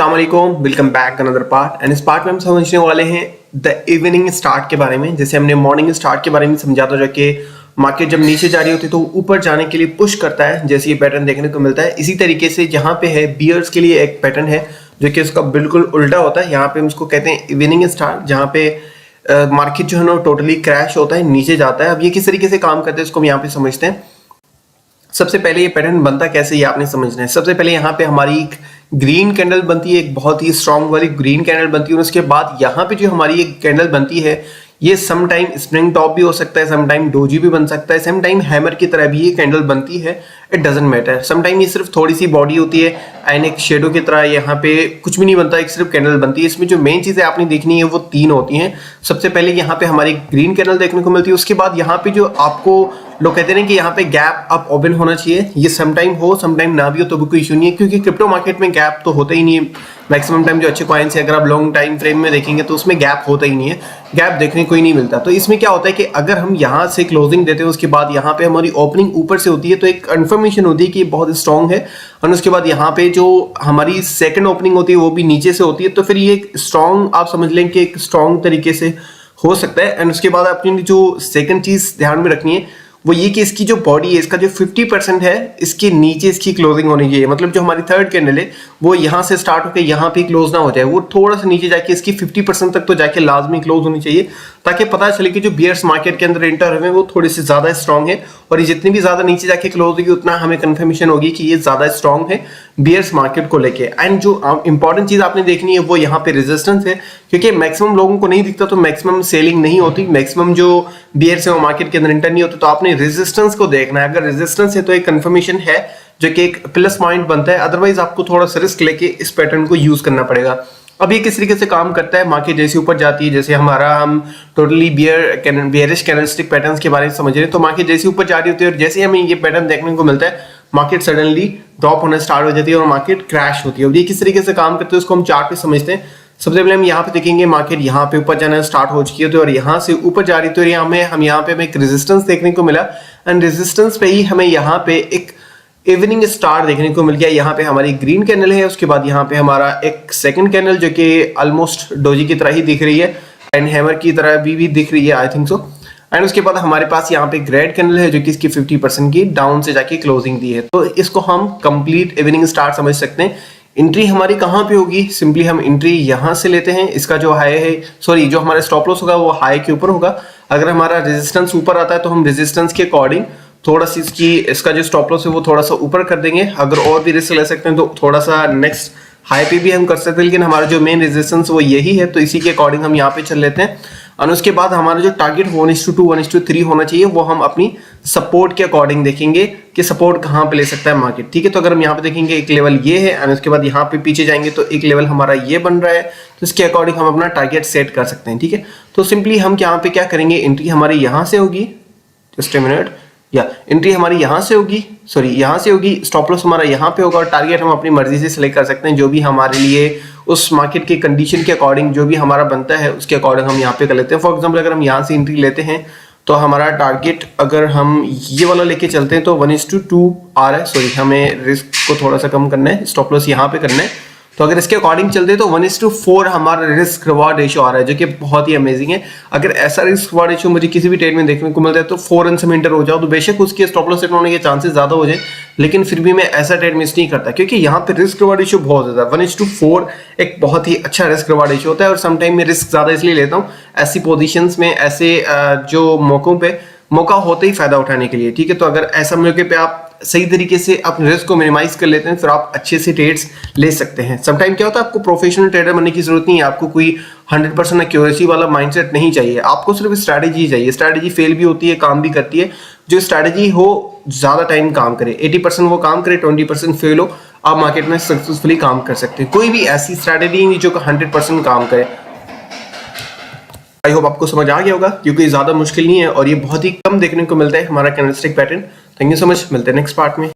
अस्सलाम वालेकुम, welcome back another part. And इस पार्ट में हम समझने वाले हैं द इवनिंग स्टार्ट के बारे में। जैसे हमने मॉर्निंग स्टार्ट के बारे में समझा था, जो कि मार्केट जब नीचे जा रही होती है तो ऊपर जाने के लिए पुश करता है, जैसे ये पैटर्न देखने को मिलता है। इसी तरीके से जहाँ पे है बियर्स के लिए एक पैटर्न है जो कि उसका बिल्कुल उल्टा होता है। यहाँ पे हम उसको कहते हैं इवनिंग स्टार, जहाँ पे मार्केट जो है ना टोटली क्रैश होता है, नीचे जाता है। अब ये किस तरीके से काम करते हैं इसको हम यहाँ पे समझते हैं। सबसे पहले ये पैटर्न बनता कैसे ये आपने समझना है। सबसे पहले यहाँ पे हमारी एक ग्रीन कैंडल बनती है, एक बहुत ही स्ट्रांग वाली ग्रीन कैंडल बनती है। और उसके बाद यहाँ पे जो हमारी एक कैंडल बनती है, ये सम टाइम स्प्रिंग टॉप भी हो सकता है, सम टाइम डोजी भी बन सकता है, सम टाइम हैमर की तरह भी ये कैंडल बनती है। It doesn't matter. Some time ये सिर्फ थोड़ी सी बॉडी होती है एंड एक शेडो की तरह यहाँ पे कुछ भी नहीं बनता, एक सिर्फ कैंडल बनती है। इसमें जो मेन चीजें आपने देखनी है वो तीन होती हैं। सबसे पहले यहाँ पे हमारी ग्रीन कैंडल देखने को मिलती है। उसके बाद यहाँ पे जो आपको लोग कहते हैं कि यहाँ पे गैप अप ओपन होना चाहिए, ये सम टाइम हो सम टाइम ना भी हो तो भी कोई इशू नहीं है, क्योंकि क्रिप्टो मार्केट में गैप तो होता ही नहीं है। मैक्सिमम टाइम जो अच्छे कॉइन्स है, अगर आप लॉन्ग टाइम फ्रेम में देखेंगे तो उसमें गैप होता ही नहीं है, गैप देखने को ही नहीं मिलता। तो इसमें क्या होता है कि अगर हम यहाँ से क्लोजिंग देते हैं, उसके बाद यहाँ पे हमारी ओपनिंग ऊपर से होती है, तो एक कंफर्मेशन होती है कि बहुत स्ट्रांग है। और उसके बाद यहाँ पे जो हमारी सेकंड ओपनिंग होती है वो भी नीचे से होती है, तो फिर ये स्ट्रांग आप समझ लें कि एक स्ट्रांग तरीके से हो सकता है। एंड उसके बाद अपनी जो सेकंड चीज ध्यान में रखनी है वो ये कि इसकी जो बॉडी है, इसका जो 50% है, इसके नीचे इसकी क्लोजिंग होनी चाहिए। मतलब जो हमारी थर्ड कैंडल है वो यहाँ से स्टार्ट होकर यहाँ पे क्लोज ना हो जाए, वो थोड़ा सा नीचे जाके इसकी 50% तक तो जाके लाजमी क्लोज होनी चाहिए, ताकि पता चले कि जो बियर्स मार्केट के अंदर एंटर हुए वो थोड़ी सी ज्यादा स्ट्रांग है। और ये जितनी भी ज्यादा नीचे जाके क्लोज होगी उतना हमें कंफर्मेशन होगी कि ये ज्यादा स्ट्रांग है बियर्स मार्केट को लेके। एंड जो इंपॉर्टेंट चीज आपने देखनी है वो यहाँ पे रेजिस्टेंस है, क्योंकि मैक्सिमम लोगों को नहीं दिखता तो मैक्सिमम सेलिंग नहीं होती, मैक्सिमम जो बियर्स है वो मार्केट के अंदर एंटर नहीं होते। तो आपने रेजिस्टेंस को देखना है, अगर रेजिस्टेंस है तो एक कंफर्मेशन है जो कि एक प्लस पॉइंट बनता है, अदरवाइज आपको थोड़ा सा रिस्क लेके इस पैटर्न को यूज करना पड़ेगा। अब ये किस तरीके से काम करता है, मार्केट जैसे ऊपर जाती है, जैसे हम टोटली बियरिश कैंडलस्टिक पैटर्न्स के बारे में समझ रहे हैं, तो मार्केट जैसे ऊपर जा रही होती है और जैसे हमें ये पैटर्न देखने को मिलता है, मार्केट सडनली ड्रॉप होना स्टार्ट हो जाती है और मार्केट क्रैश होती है। अब ये किस तरीके से काम करते हैं उसको हम चार्ट पे समझते हैं। सबसे पहले हम यहाँ पे देखेंगे मार्केट यहाँ पे ऊपर जाना स्टार्ट हो चुकी है, तो और यहाँ से ऊपर जा रही तो हम यहाँ पे हमें एक रेजिस्टेंस देखने को मिला। एंड रेजिस्टेंस पे ही हमें यहाँ पे एक इवनिंग स्टार देखने को मिल गया। यहाँ पे हमारी ग्रीन कैंडल है, उसके बाद यहाँ पे हमारा एक सेकंड कैंडल जो कि ऑलमोस्ट डोजी की तरह ही दिख रही है एंड हैमर की तरह भी दिख रही है, आई थिंक सो। एंड उसके बाद हमारे पास यहाँ पे रेड कैंडल है जो कि इसकी 50% की डाउन से जाके क्लोजिंग दी है। तो इसको हम कंप्लीट इवनिंग स्टार समझ सकते हैं। एंट्री हमारी कहाँ पे होगी, सिंपली हम एंट्री यहाँ से लेते हैं। इसका जो हाई है, सॉरी, जो हमारा स्टॉप लॉस होगा वो हाई के ऊपर होगा। अगर हमारा रेजिस्टेंस ऊपर आता है तो हम रेजिस्टेंस के अकॉर्डिंग थोड़ा सी इसका जो स्टॉप लॉस है वो थोड़ा सा ऊपर कर देंगे। अगर और भी रिस्क ले सकते हैं तो थोड़ा सा नेक्स्ट हाई पे भी हम कर सकते हैं, लेकिन हमारा जो मेन रेजिस्टेंस वो यही है, तो इसी के अकॉर्डिंग हम यहाँ पे चल लेते हैं। और उसके बाद हमारा जो टारगेट 1:2 1:3 होना चाहिए, वो हम अपनी सपोर्ट के अकॉर्डिंग देखेंगे कि सपोर्ट कहाँ पे ले सकता है मार्केट। ठीक है, तो अगर हम यहाँ पे देखेंगे एक लेवल ये है और उसके बाद यहाँ पे पीछे जाएंगे तो एक लेवल हमारा ये बन रहा है, तो इसके अकॉर्डिंग हम अपना टारगेट सेट कर सकते हैं। ठीक है, तो सिंपली हम यहाँ पे क्या करेंगे, एंट्री हमारी यहाँ से होगी, जस्ट ए मिनट, या एंट्री हमारी यहाँ से होगी, सॉरी यहाँ से होगी, स्टॉप लॉस हमारा यहाँ पे होगा और टारगेट हम अपनी मर्जी से सिलेक्ट कर सकते हैं, जो भी हमारे लिए उस मार्केट के कंडीशन के अकॉर्डिंग जो भी हमारा बनता है उसके अकॉर्डिंग हम यहाँ पे कर लेते हैं। फॉर एग्जांपल अगर हम यहाँ से एंट्री लेते हैं तो हमारा टारगेट अगर हम ये वाला लेके चलते हैं तो 1:2 आ रहा है, सॉरी हमें रिस्क को थोड़ा सा कम करना है, स्टॉप लॉस यहाँ पे करना है। तो अगर इसके अकॉर्डिंग चलते हैं तो 1:4 हमारा रिस्क रिवार्ड रेशियो आ रहा है, जो कि बहुत ही अमेजिंग है। अगर ऐसा रिस्क रिवार्ड रेशियो मुझे किसी भी ट्रेड में देखने को मिलता है तो फौरन से एंटर हो जाओ, तो बेशक उसके स्टॉप लॉस सेट होने के चांसेस ज्यादा हो जाए, लेकिन फिर भी मैं ऐसा ट्रेड मिस नहीं करता, क्योंकि यहाँ पे रिस्क रिवार्ड रेशियो बहुत ज्यादा 1:4 एक बहुत ही अच्छा रिस्क रिवार्ड रेशियो होता है। और समटाइम मैं रिस्क ज्यादा इसलिए लेता हूँ ऐसी पोजिशंस में, ऐसे जो मौकों पे मौका होते ही फायदा उठाने के लिए। ठीक है, तो अगर ऐसा मौके पे आप सही तरीके से अपने रिस्क को मिनिमाइज कर लेते हैं फिर आप अच्छे से ट्रेड्स ले सकते हैं। समटाइम क्या होता है, आपको प्रोफेशनल ट्रेडर बनने की जरूरत नहीं है, आपको कोई 100% एक्यूरेसी वाला माइंडसेट नहीं चाहिए, आपको सिर्फ स्ट्रैटेजी चाहिए। स्ट्रैटेजी फेल भी होती है, काम भी करती है, जो स्ट्रैटेजी हो ज्यादा टाइम काम करे, 80% वो काम करे, 20% फेल हो, आप मार्केट में सक्सेसफुली काम कर सकते हैं। कोई भी ऐसी स्ट्रैटेजी नहीं जो 100% काम करे। आई होप आपको समझ आ गया होगा, क्योंकि ज्यादा मुश्किल नहीं है और ये बहुत ही कम देखने को मिलता है हमारा candlestick pattern. Thank you so much, मिलते हैं नेक्स्ट पार्ट में।